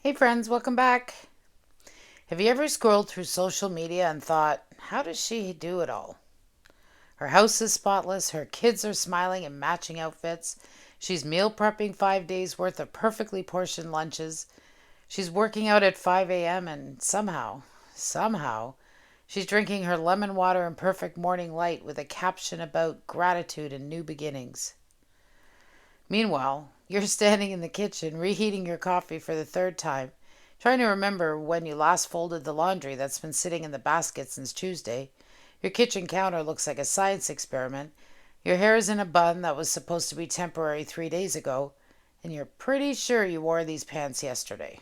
Hey friends, welcome back. Have you ever scrolled through social media and thought, how does she do it all? Her house is spotless, her kids are smiling in matching outfits, she's meal prepping 5 days worth of perfectly portioned lunches, she's working out at 5 a.m. and somehow, she's drinking her lemon water and perfect morning light with a caption about gratitude and new beginnings. Meanwhile, you're standing in the kitchen reheating your coffee for the third time, trying to remember when you last folded the laundry that's been sitting in the basket since Tuesday. Your kitchen counter looks like a science experiment. Your hair is in a bun that was supposed to be temporary 3 days ago, and you're pretty sure you wore these pants yesterday.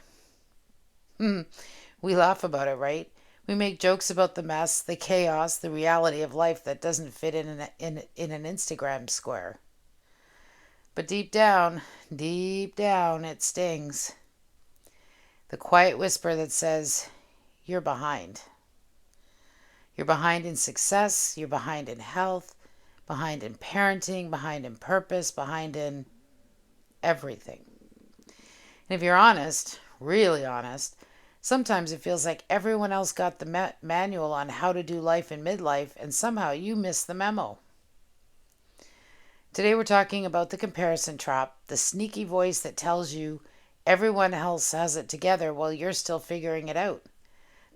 We laugh about it, right? We make jokes about the mess, the chaos, the reality of life that doesn't fit in an Instagram square. But deep down, it stings. The quiet whisper that says, you're behind. You're behind in success, you're behind in health, behind in parenting, behind in purpose, behind in everything. And if you're honest, really honest, sometimes it feels like everyone else got the manual on how to do life in midlife, and somehow you missed the memo. Today we're talking about the comparison trap, the sneaky voice that tells you everyone else has it together while you're still figuring it out.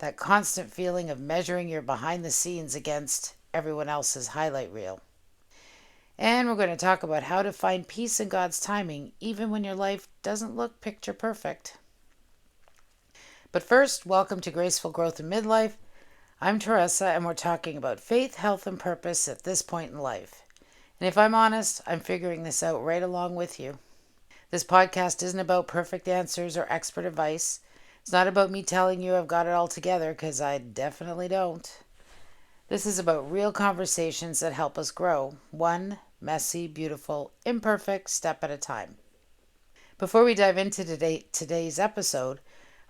That constant feeling of measuring your behind the scenes against everyone else's highlight reel. And we're going to talk about how to find peace in God's timing even when your life doesn't look picture perfect. But first, welcome to Graceful Growth in Midlife. I'm Teresa, and we're talking about faith, health, and purpose at this point in life. And if I'm honest, I'm figuring this out right along with you. This podcast isn't about perfect answers or expert advice. It's not about me telling you I've got it all together, because I definitely don't. This is about real conversations that help us grow, one messy, beautiful, imperfect step at a time. Before we dive into today's episode,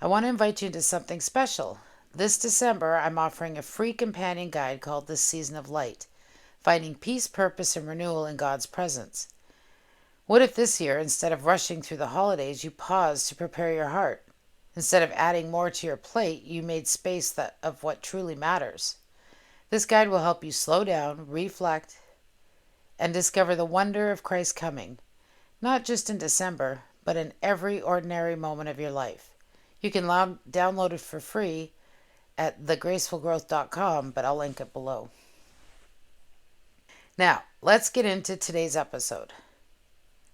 I want to invite you into something special. This December, I'm offering a free companion guide called This Season of Light, Finding Peace, Purpose, and Renewal in God's Presence. What if this year, instead of rushing through the holidays, you paused to prepare your heart? Instead of adding more to your plate, you made space of what truly matters. This guide will help you slow down, reflect, and discover the wonder of Christ's coming, not just in December, but in every ordinary moment of your life. You can download it for free at thegracefulgrowth.com, but I'll link it below. Now, let's get into today's episode.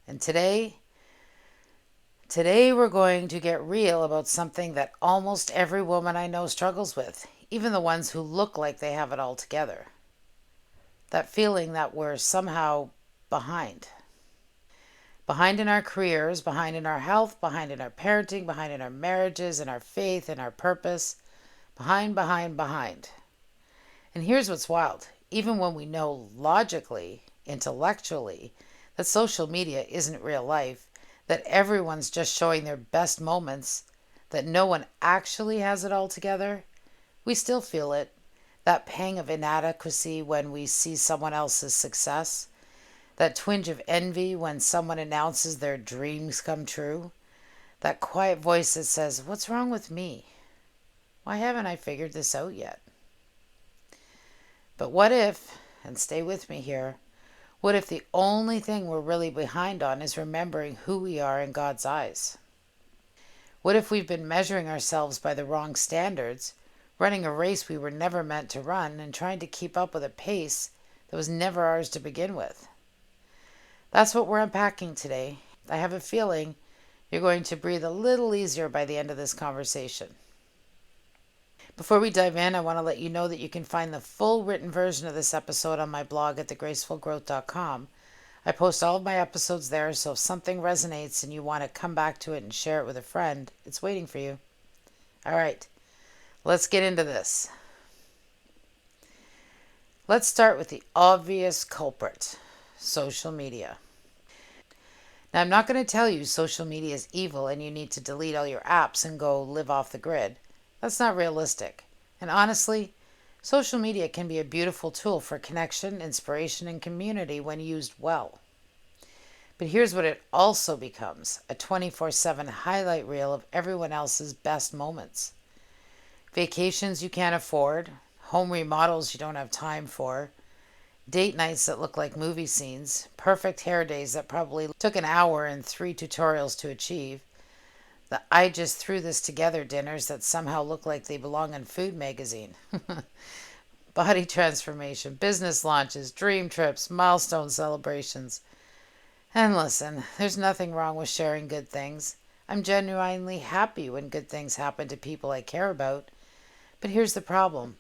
And today we're going to get real about something that almost every woman I know struggles with, even the ones who look like they have it all together. That feeling that we're somehow behind. Behind in our careers, behind in our health, behind in our parenting, behind in our marriages, in our faith, in our purpose. Behind. And here's what's wild. Even when we know logically, intellectually, that social media isn't real life, that everyone's just showing their best moments, that no one actually has it all together, we still feel it. That pang of inadequacy when we see someone else's success, that twinge of envy when someone announces their dreams come true, that quiet voice that says, what's wrong with me? Why haven't I figured this out yet? But what if, and stay with me here, what if the only thing we're really behind on is remembering who we are in God's eyes? What if we've been measuring ourselves by the wrong standards, running a race we were never meant to run, and trying to keep up with a pace that was never ours to begin with? That's what we're unpacking today. I have a feeling you're going to breathe a little easier by the end of this conversation. Before we dive in, I want to let you know that you can find the full written version of this episode on my blog at thegracefulgrowth.com. I post all of my episodes there, so if something resonates and you want to come back to it and share it with a friend, it's waiting for you. All right, let's get into this. Let's start with the obvious culprit, social media. Now, I'm not going to tell you social media is evil and you need to delete all your apps and go live off the grid. That's not realistic. And honestly, social media can be a beautiful tool for connection, inspiration, and community when used well. But here's what it also becomes: a 24/7 highlight reel of everyone else's best moments. Vacations you can't afford, home remodels you don't have time for, date nights that look like movie scenes, perfect hair days that probably took an hour and 3 tutorials to achieve, the I just threw this together dinners that somehow look like they belong in Food Magazine, body transformation, business launches, dream trips, milestone celebrations. And listen, there's nothing wrong with sharing good things. I'm genuinely happy when good things happen to people I care about. But here's the problem: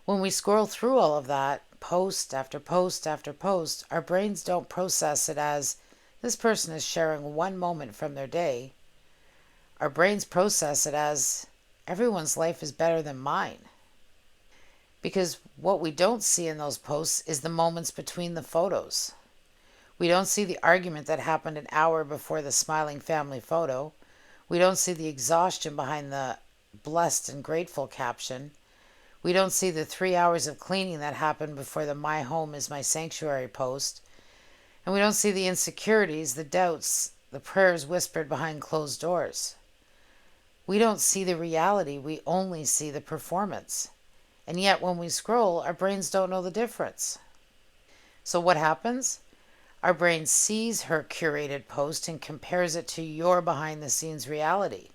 when we scroll through all of that, post after post after post, our brains don't process it as this person is sharing one moment from their day. Our brains process it as everyone's life is better than mine. Because what we don't see in those posts is the moments between the photos. We don't see the argument that happened an hour before the smiling family photo. We don't see the exhaustion behind the blessed and grateful caption. We don't see the 3 hours of cleaning that happened before the "My home is my sanctuary" post. And we don't see the insecurities, the doubts, the prayers whispered behind closed doors. We don't see the reality, we only see the performance. And yet, when we scroll, our brains don't know the difference. So, what happens? Our brain sees her curated post and compares it to your behind the scenes reality.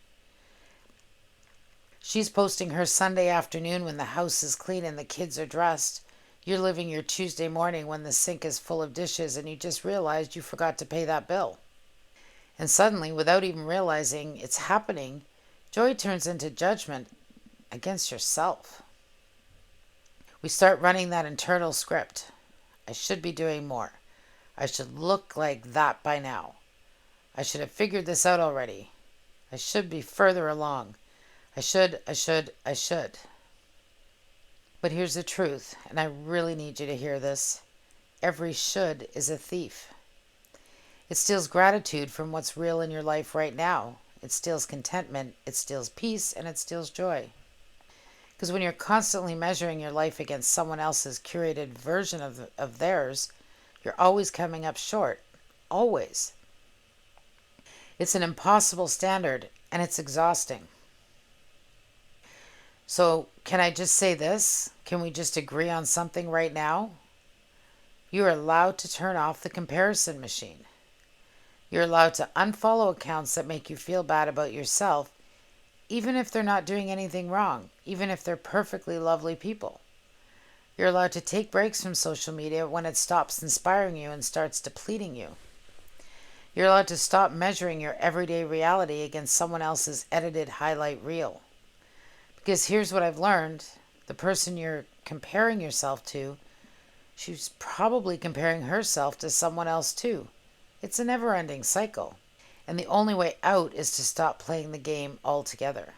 She's posting her Sunday afternoon when the house is clean and the kids are dressed. You're living your Tuesday morning when the sink is full of dishes and you just realized you forgot to pay that bill. And suddenly, without even realizing it's happening, joy turns into judgment against yourself. We start running that internal script. I should be doing more. I should look like that by now. I should have figured this out already. I should be further along. I should. But here's the truth, and I really need you to hear this. Every should is a thief. It steals gratitude from what's real in your life right now. It steals contentment, it steals peace, and it steals joy. Because when you're constantly measuring your life against someone else's curated version of theirs, you're always coming up short. Always. It's an impossible standard, and it's exhausting. So, can I just say this? Can we just agree on something right now? You're allowed to turn off the comparison machine. You're allowed to unfollow accounts that make you feel bad about yourself, even if they're not doing anything wrong, even if they're perfectly lovely people. You're allowed to take breaks from social media when it stops inspiring you and starts depleting you. You're allowed to stop measuring your everyday reality against someone else's edited highlight reel. Because here's what I've learned: the person you're comparing yourself to, she's probably comparing herself to someone else too. It's a never ending cycle. And the only way out is to stop playing the game altogether.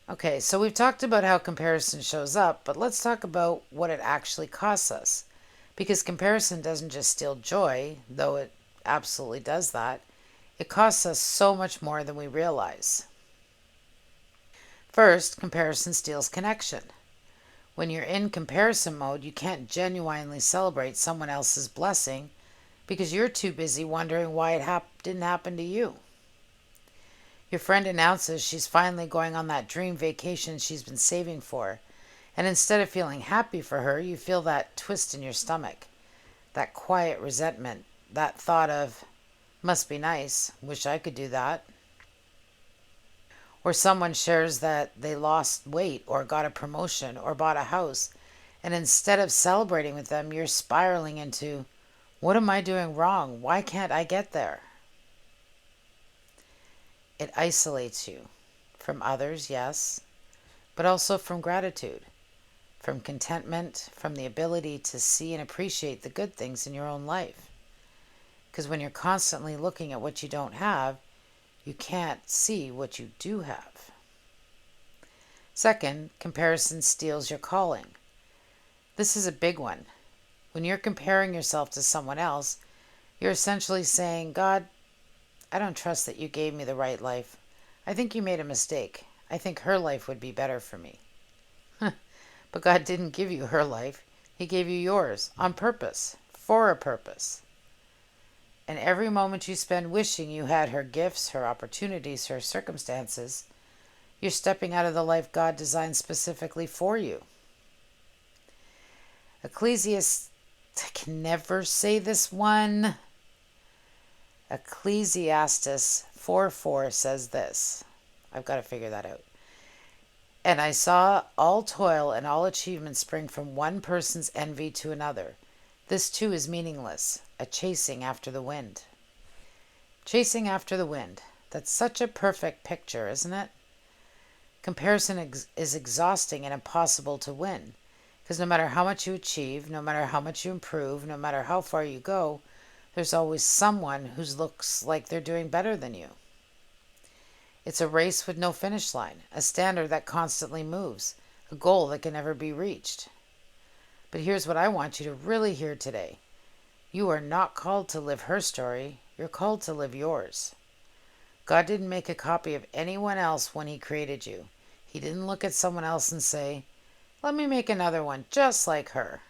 Okay, so we've talked about how comparison shows up, but let's talk about what it actually costs us. Because comparison doesn't just steal joy, though it absolutely does that. It costs us so much more than we realize. First, comparison steals connection. When you're in comparison mode, you can't genuinely celebrate someone else's blessing because you're too busy wondering why it didn't happen to you. Your friend announces she's finally going on that dream vacation she's been saving for, and instead of feeling happy for her, you feel that twist in your stomach, that quiet resentment, that thought of, must be nice, wish I could do that. Or someone shares that they lost weight or got a promotion or bought a house, and instead of celebrating with them, you're spiraling into, what am I doing wrong? Why can't I get there? It isolates you from others, yes, but also from gratitude, from contentment, from the ability to see and appreciate the good things in your own life. Because when you're constantly looking at what you don't have, you can't see what you do have. Second, comparison steals your calling. This is a big one. When you're comparing yourself to someone else, you're essentially saying, God, I don't trust that you gave me the right life. I think you made a mistake. I think her life would be better for me. But God didn't give you her life. He gave you yours on purpose, for a purpose. And every moment you spend wishing you had her gifts, her opportunities, her circumstances, you're stepping out of the life God designed specifically for you. Ecclesiastes, I can never say this one. Ecclesiastes 4:4 says this. I've got to figure that out. And I saw all toil and all achievement spring from one person's envy to another. This too is meaningless, a chasing after the wind. Chasing after the wind. That's such a perfect picture, isn't it? Comparison is exhausting and impossible to win. Because no matter how much you achieve, no matter how much you improve, no matter how far you go, there's always someone who looks like they're doing better than you. It's a race with no finish line, a standard that constantly moves, a goal that can never be reached. But here's what I want you to really hear today. You are not called to live her story, you're called to live yours. God didn't make a copy of anyone else when He created you. He didn't look at someone else and say, let me make another one just like her.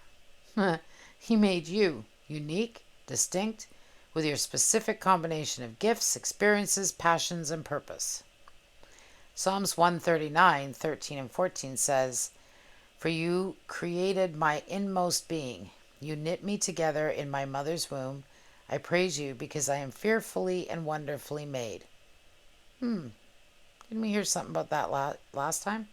He made you unique, distinct, with your specific combination of gifts, experiences, passions, and purpose. Psalms 139:13 and 14 says, for you created my inmost being. You knit me together in my mother's womb. I praise you because I am fearfully and wonderfully made. Didn't we hear something about that last time?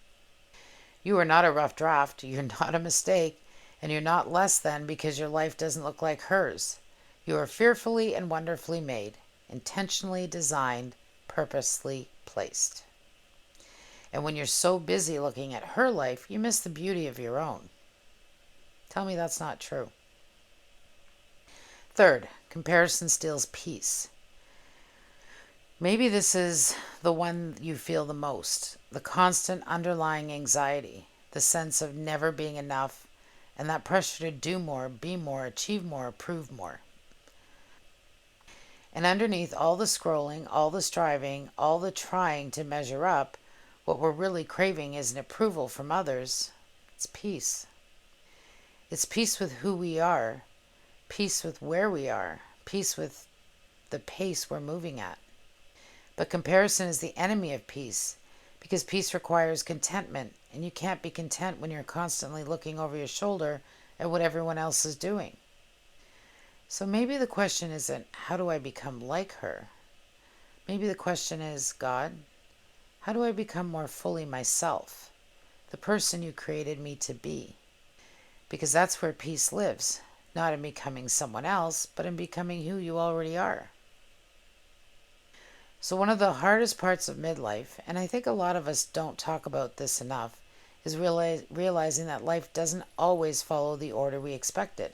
You are not a rough draft. You're not a mistake. And you're not less than because your life doesn't look like hers. You are fearfully and wonderfully made, intentionally designed, purposely placed. And when you're so busy looking at her life, you miss the beauty of your own. Tell me that's not true. Third, comparison steals peace. Maybe this is the one you feel the most, the constant underlying anxiety, the sense of never being enough, and that pressure to do more, be more, achieve more, prove more. And underneath all the scrolling, all the striving, all the trying to measure up, what we're really craving isn't approval from others. It's peace. It's peace with who we are, peace with where we are, peace with the pace we're moving at. But comparison is the enemy of peace, because peace requires contentment, and you can't be content when you're constantly looking over your shoulder at what everyone else is doing. So maybe the question isn't, how do I become like her? Maybe the question is, God, how do I become more fully myself, the person you created me to be? Because that's where peace lives, not in becoming someone else, but in becoming who you already are. So one of the hardest parts of midlife, and I think a lot of us don't talk about this enough, is realizing that life doesn't always follow the order we expected.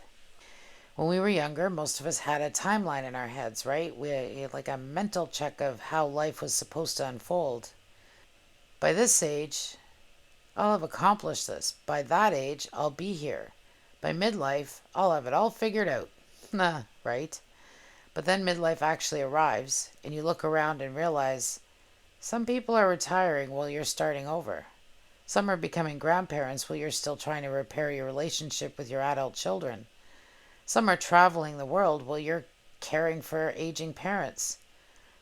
When we were younger, most of us had a timeline in our heads, right? We had like a mental check of how life was supposed to unfold. By this age, I'll have accomplished this. By that age, I'll be here. By midlife, I'll have it all figured out. Nah, right? But then midlife actually arrives, and you look around and realize some people are retiring while you're starting over. Some are becoming grandparents while you're still trying to repair your relationship with your adult children. Some are traveling the world while you're caring for aging parents.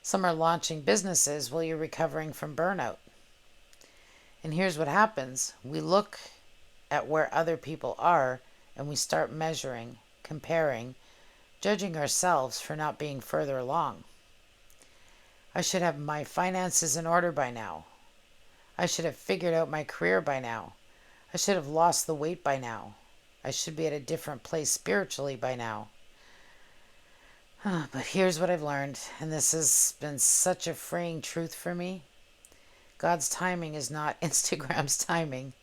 Some are launching businesses while you're recovering from burnout. And here's what happens. We look at where other people are and we start measuring, comparing, judging ourselves for not being further along. I should have my finances in order by now. I should have figured out my career by now. I should have lost the weight by now. I should be at a different place spiritually by now. But here's what I've learned, and this has been such a freeing truth for me. God's timing is not Instagram's timing.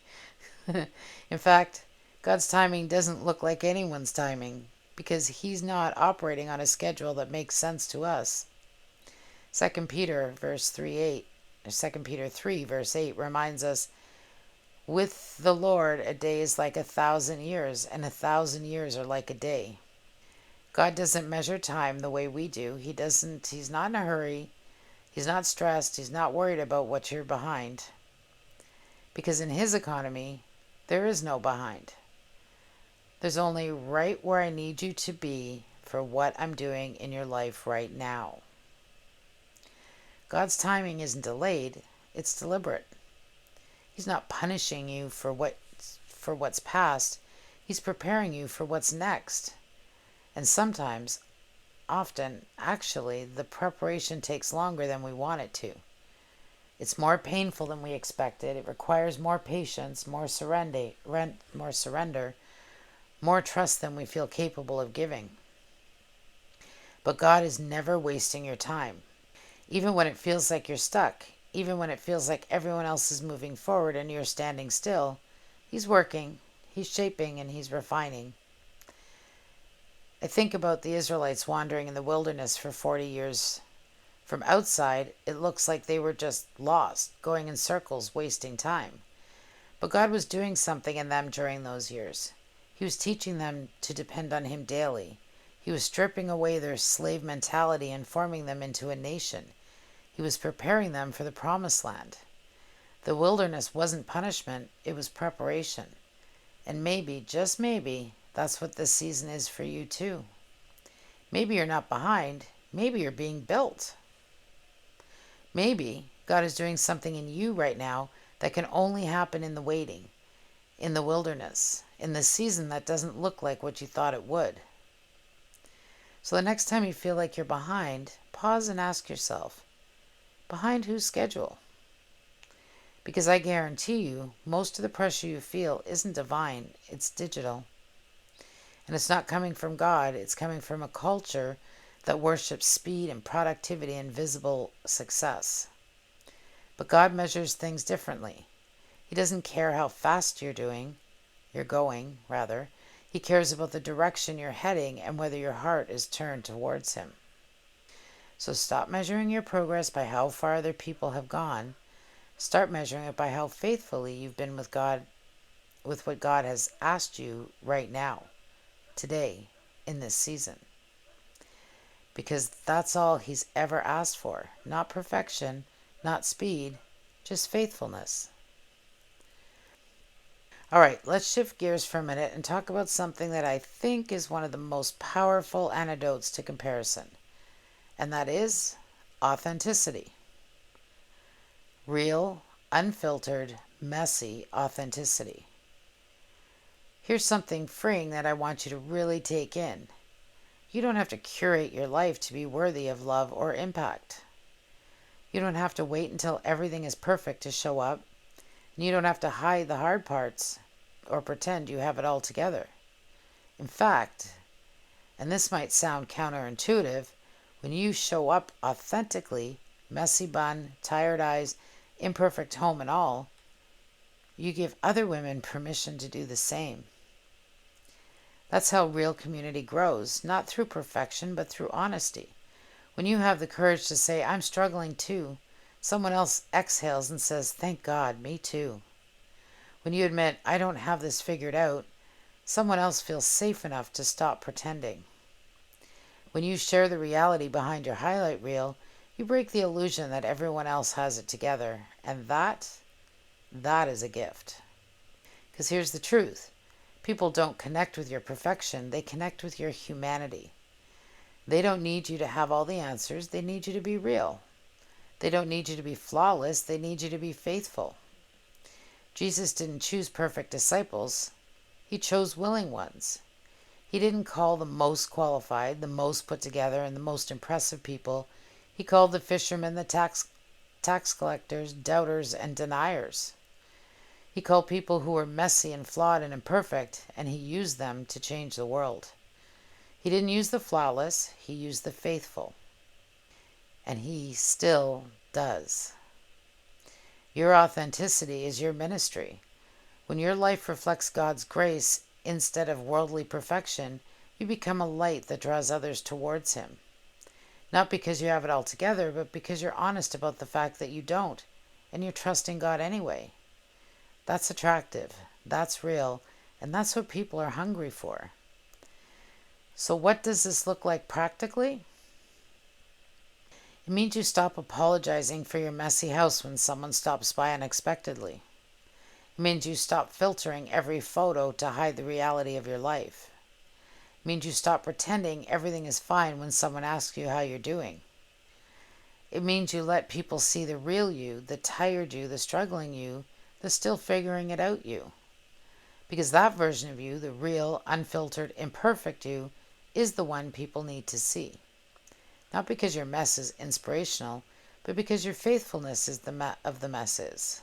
In fact, God's timing doesn't look like anyone's timing because He's not operating on a schedule that makes sense to us. 2 Peter 3 verse 8 reminds us, with the Lord a day is like 1,000 years, and 1,000 years are like a day. God doesn't measure time the way we do. He's not in a hurry. He's not stressed. He's not worried about what you're behind. Because in His economy, there is no behind. There's only right where I need you to be for what I'm doing in your life right now. God's timing isn't delayed, it's deliberate. He's not punishing you for what's past. He's preparing you for what's next. And sometimes, often, actually, the preparation takes longer than we want it to. It's more painful than we expected. It requires more patience, more surrender, more trust than we feel capable of giving. But God is never wasting your time. Even when it feels like you're stuck, even when it feels like everyone else is moving forward and you're standing still, He's working, He's shaping, and He's refining. I think about the Israelites wandering in the wilderness for 40 years. From outside, it looks like they were just lost, going in circles, wasting time. But God was doing something in them during those years. He was teaching them to depend on Him daily. He was stripping away their slave mentality and forming them into a nation. He was preparing them for the promised land. The wilderness wasn't punishment, it was preparation. And maybe, just maybe, that's what this season is for you too. Maybe you're not behind, maybe you're being built. Maybe God is doing something in you right now that can only happen in the waiting, in the wilderness, in the season that doesn't look like what you thought it would. So the next time you feel like you're behind, pause and ask yourself, behind whose schedule? Because I guarantee you, most of the pressure you feel isn't divine, it's digital. And it's not coming from God, it's coming from a culture that worships speed and productivity and visible success. But God measures things differently. He doesn't care how fast you're going. He cares about the direction you're heading and whether your heart is turned towards Him. So stop measuring your progress by how far other people have gone. Start measuring it by how faithfully you've been with God, with what God has asked you right now, today, in this season. Because that's all He's ever asked for. Not perfection, not speed, just faithfulness. All right, let's shift gears for a minute and talk about something that I think is one of the most powerful antidotes to comparison, and that is authenticity. Real, unfiltered, messy authenticity. Here's something freeing that I want you to really take in. You don't have to curate your life to be worthy of love or impact. You don't have to wait until everything is perfect to show up. And you don't have to hide the hard parts or pretend you have it all together. In fact, and this might sound counterintuitive, when you show up authentically, messy bun, tired eyes, imperfect home and all, you give other women permission to do the same. That's how real community grows, not through perfection, but through honesty. When you have the courage to say, I'm struggling too, someone else exhales and says, thank God, me too. When you admit, I don't have this figured out, someone else feels safe enough to stop pretending. When you share the reality behind your highlight reel, you break the illusion that everyone else has it together, and that is a gift. Because here's the truth. People don't connect with your perfection, they connect with your humanity. They don't need you to have all the answers, they need you to be real. They don't need you to be flawless, they need you to be faithful. Jesus didn't choose perfect disciples, He chose willing ones. He didn't call the most qualified, the most put together, and the most impressive people. He called the fishermen, the tax collectors, doubters, and deniers. He called people who were messy and flawed and imperfect, and He used them to change the world. He didn't use the flawless, He used the faithful. And He still does. Your authenticity is your ministry. When your life reflects God's grace instead of worldly perfection, you become a light that draws others towards Him. Not because you have it all together, but because you're honest about the fact that you don't, and you're trusting God anyway. That's attractive, that's real, and that's what people are hungry for. So what does this look like practically? It means you stop apologizing for your messy house when someone stops by unexpectedly. It means you stop filtering every photo to hide the reality of your life. It means you stop pretending everything is fine when someone asks you how you're doing. It means you let people see the real you, the tired you, the struggling you, the still figuring it out you. Because that version of you, the real, unfiltered, imperfect you, is the one people need to see. Not because your mess is inspirational, but because your faithfulness is of the mess is.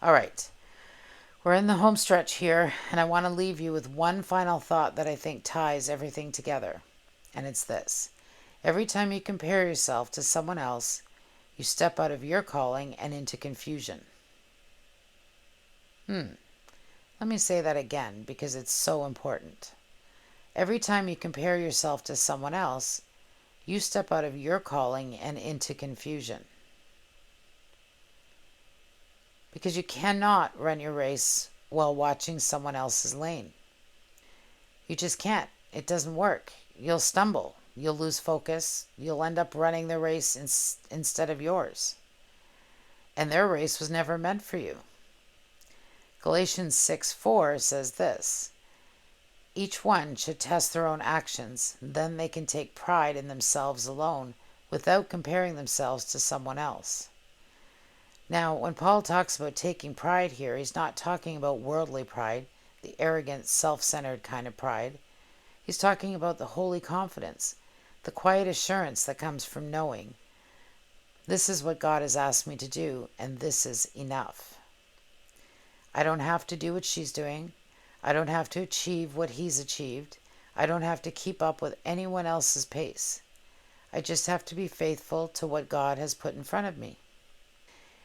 All right, we're in the home stretch here, and I want to leave you with one final thought that I think ties everything together. And it's this: every time you compare yourself to someone else, you step out of your calling and into confusion. Let me say that again because it's so important. Every time you compare yourself to someone else, you step out of your calling and into confusion. Because you cannot run your race while watching someone else's lane. You just can't. It doesn't work. You'll stumble. You'll lose focus. You'll end up running the race instead of yours. And their race was never meant for you. Galatians 6:4 says this: each one should test their own actions, then they can take pride in themselves alone without comparing themselves to someone else. Now, when Paul talks about taking pride here, he's not talking about worldly pride, the arrogant, self-centered kind of pride. He's talking about the holy confidence, the quiet assurance that comes from knowing, this is what God has asked me to do, and this is enough. I don't have to do what she's doing. I don't have to achieve what he's achieved. I don't have to keep up with anyone else's pace. I just have to be faithful to what God has put in front of me.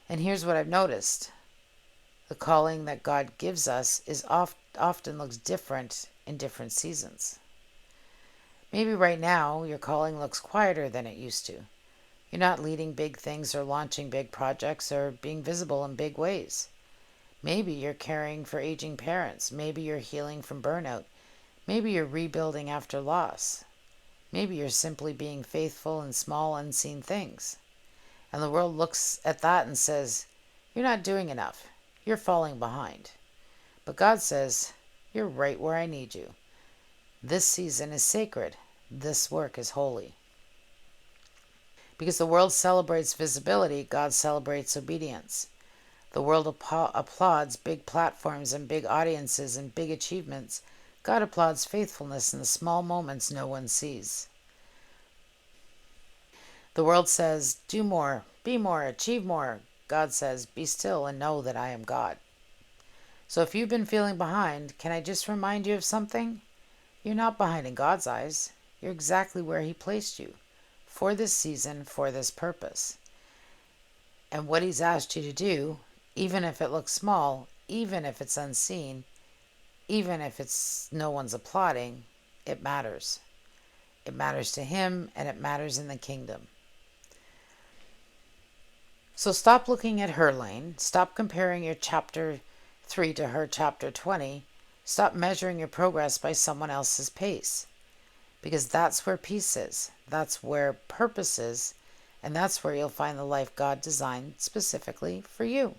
And here's what I've noticed. The calling that God gives us is often looks different in different seasons. Maybe right now your calling looks quieter than it used to. You're not leading big things or launching big projects or being visible in big ways. Maybe you're caring for aging parents. Maybe you're healing from burnout. Maybe you're rebuilding after loss. Maybe you're simply being faithful in small, unseen things. And the world looks at that and says, you're not doing enough. You're falling behind. But God says, you're right where I need you. This season is sacred. This work is holy. Because the world celebrates visibility, God celebrates obedience. The world applauds big platforms and big audiences and big achievements. God applauds faithfulness in the small moments no one sees. The world says, do more, be more, achieve more. God says, be still and know that I am God. So if you've been feeling behind, can I just remind you of something? You're not behind in God's eyes. You're exactly where He placed you, for this season, for this purpose. And what He's asked you to do, even if it looks small, even if it's unseen, even if it's no one's applauding, it matters. It matters to Him, and it matters in the kingdom. So stop looking at her lane. Stop comparing your chapter 3 to her chapter 20. Stop measuring your progress by someone else's pace. Because that's where peace is. That's where purpose is. And that's where you'll find the life God designed specifically for you.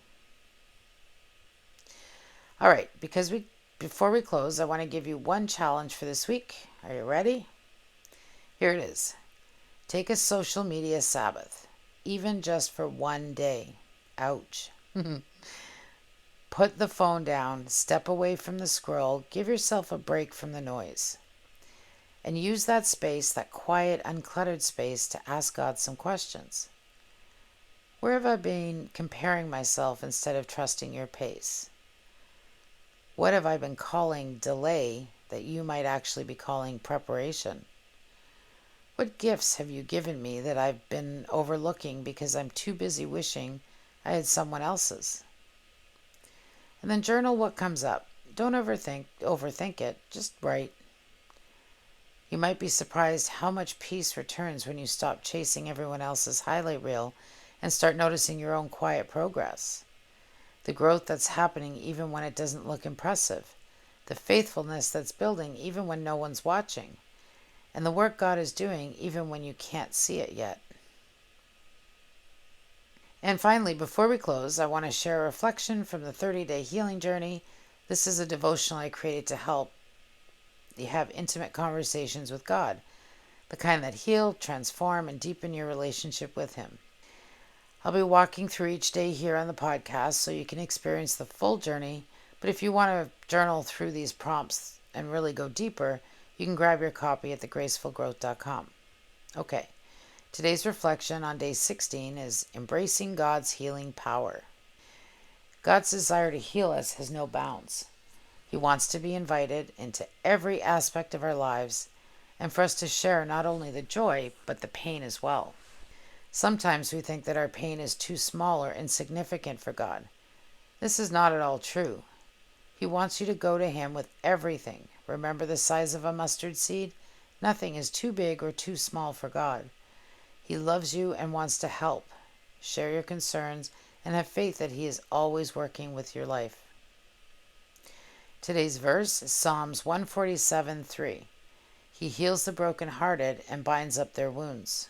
All right, before we close, I want to give you one challenge for this week. Are you ready? Here it is. Take a social media Sabbath, even just for one day. Ouch. Put the phone down, step away from the scroll, give yourself a break from the noise. And use that space, that quiet, uncluttered space, to ask God some questions. Where have I been comparing myself instead of trusting your pace? What have I been calling delay that you might actually be calling preparation? What gifts have you given me that I've been overlooking because I'm too busy wishing I had someone else's? And then journal what comes up. Don't overthink it. Just write. You might be surprised how much peace returns when you stop chasing everyone else's highlight reel and start noticing your own quiet progress. The growth that's happening even when it doesn't look impressive. The faithfulness that's building even when no one's watching. And the work God is doing even when you can't see it yet. And finally, before we close, I want to share a reflection from the 30-day healing journey. This is a devotional I created to help you have intimate conversations with God, the kind that heal, transform, and deepen your relationship with Him. I'll be walking through each day here on the podcast so you can experience the full journey. But if you want to journal through these prompts and really go deeper, you can grab your copy at thegracefulgrowth.com. Okay, today's reflection on day 16 is embracing God's healing power. God's desire to heal us has no bounds. He wants to be invited into every aspect of our lives and for us to share not only the joy, but the pain as well. Sometimes we think that our pain is too small or insignificant for God. This is not at all true. He wants you to go to Him with everything. Remember the size of a mustard seed? Nothing is too big or too small for God. He loves you and wants to help. Share your concerns and have faith that He is always working with your life. Today's verse is Psalms 147:3. He heals the brokenhearted and binds up their wounds.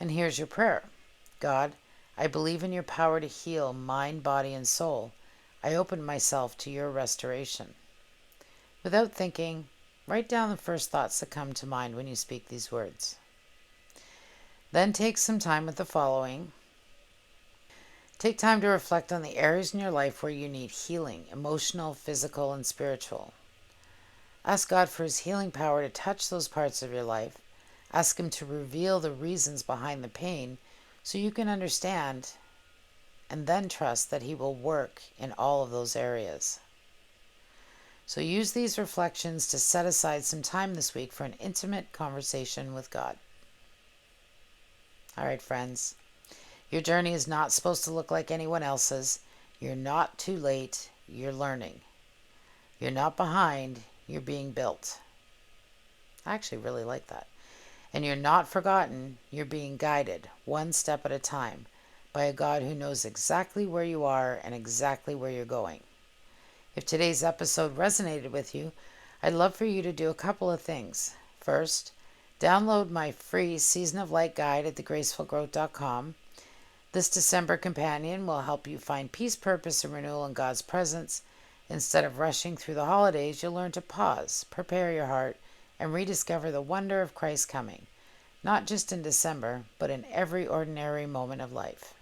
And here's your prayer. God, I believe in your power to heal mind, body, and soul. I open myself to your restoration. Without thinking, write down the first thoughts that come to mind when you speak these words. Then take some time with the following. Take time to reflect on the areas in your life where you need healing, emotional, physical, and spiritual. Ask God for His healing power to touch those parts of your life. Ask Him to reveal the reasons behind the pain so you can understand, and then trust that He will work in all of those areas. So use these reflections to set aside some time this week for an intimate conversation with God. All right, friends. Your journey is not supposed to look like anyone else's. You're not too late. You're learning. You're not behind. You're being built. I actually really like that. And you're not forgotten. You're being guided one step at a time by a God who knows exactly where you are and exactly where you're going. If today's episode resonated with you, I'd love for you to do a couple of things. First, download my free Season of Light guide at thegracefulgrowth.com. This December companion will help you find peace, purpose, and renewal in God's presence. Instead of rushing through the holidays, you'll learn to pause, prepare your heart, and rediscover the wonder of Christ's coming, not just in December, but in every ordinary moment of life.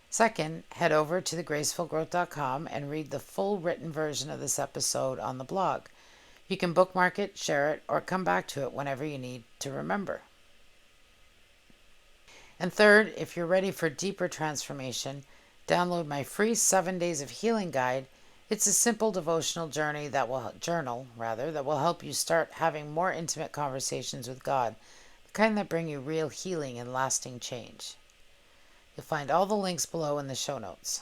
Second, head over to thegracefulgrowth.com and read the full written version of this episode on the blog. You can bookmark it, share it, or come back to it whenever you need to remember. And third, if you're ready for deeper transformation, download my free 7 Days of Healing guide. It's a simple devotional journal that will help you start having more intimate conversations with God, the kind that bring you real healing and lasting change. You'll find all the links below in the show notes.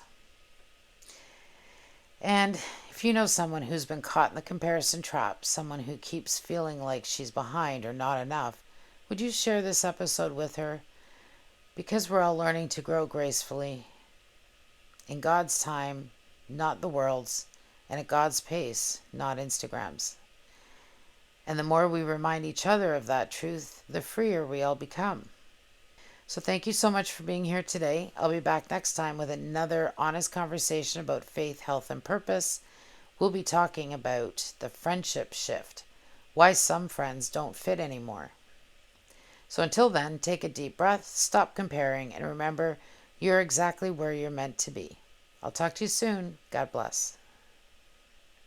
And if you know someone who's been caught in the comparison trap, someone who keeps feeling like she's behind or not enough, would you share this episode with her? Because we're all learning to grow gracefully in God's time, not the world's, and at God's pace, not Instagram's. And the more we remind each other of that truth, the freer we all become. So thank you so much for being here today. I'll be back next time with another honest conversation about faith, health, and purpose. We'll be talking about the friendship shift, why some friends don't fit anymore. So until then, take a deep breath, stop comparing, and remember, you're exactly where you're meant to be. I'll talk to you soon. God bless.